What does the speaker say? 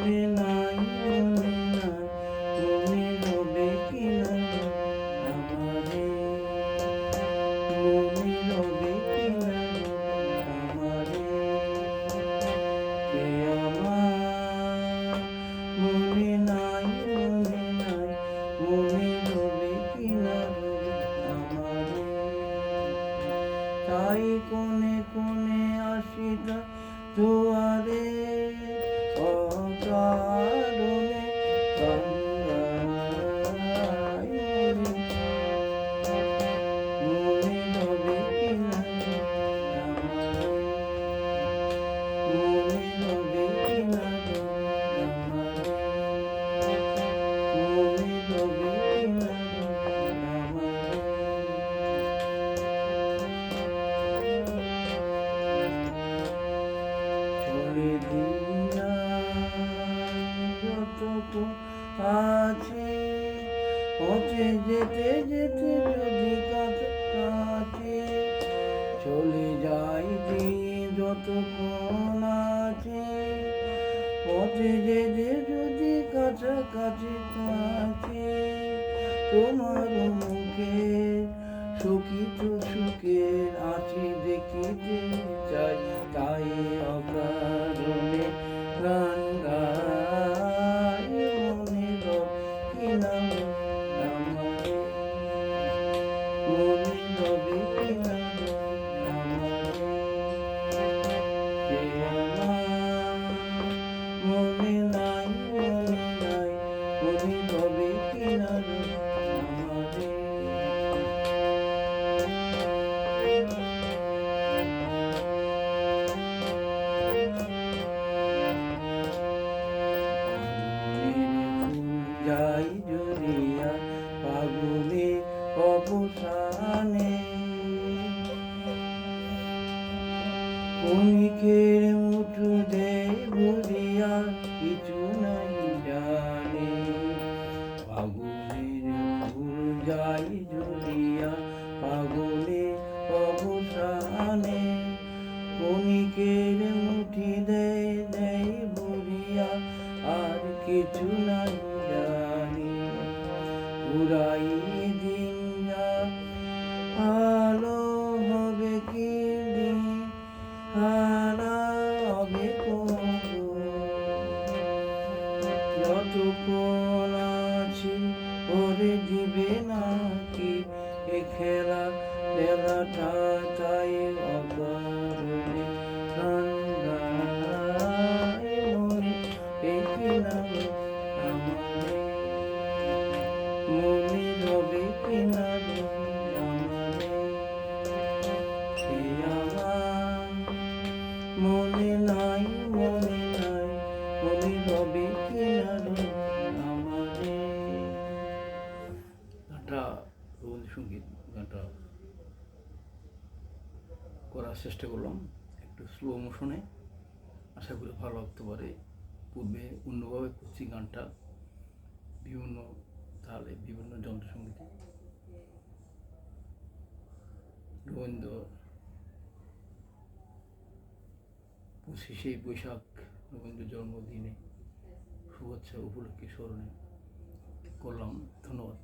মনে নাই মনে নাই মনে রবে কিনা আমারে মনে রবে কিনা আমারে কে আমার মনে নাই মনে নাই মনে রবে কিনা আমারে তাই কোনে কোনে আসিতা দুয়ারে অকারণে কান্দাই মনে রবে কিনা মনে রবে কিনা মনে রবে কিনা চলে দিয়া যতটুকু আছে পথে যেতে যেতে যদি কাছে চলে যাই দিন যতক্ষণ আছে পথে যেতে যদি কাছাকাছি কাছে তোমার মুখে সুখিত সুখের আছি দেখিতে চাই তাই অকারণে গান গাই মনে কিনা আমারে মনে রবে কিনা আমারে কে আমার মনে নাই মনে নাই মনে রবে কিনা আমারে যাই জড়িয়া পাগলে অবসানে ক্ষণিকের মুঠো দেয় ভরিয়া কিছু নাই জানে পাগলের ফুল যাই জড়িয়া পাগলে অবসানে ক্ষণিকের মুঠি দেয় দেয় ভরিয়া আর কিছু নাই জানি পুরাই দিন যা আলো হবে কি দিন হারা হবে যতক্ষণ আছি ওরে দিবে নাকি এ খেলা বেলাটা তাই অকারণে গান গায় মনে কিনা আমারে মনে রবে কিনা আমারে কে আমার মনে নাই মনে নাই মনে রবে কিনা আমারে। গানটা রবীন্দ্রসঙ্গীত গানটা করার চেষ্টা করলাম একটু স্লো মোশনে, আশা করি ভালো লাগতে পারে। পূর্বে অন্যভাবে করছি গানটা, বিভিন্ন তালে বিভিন্ন যন্ত্রসঙ্গীতে। রবীন্দ্র 25শে বৈশাখ রবীন্দ্র জন্মদিনে শুভেচ্ছা উপলক্ষে স্মরণে করলাম। ধন্যবাদ।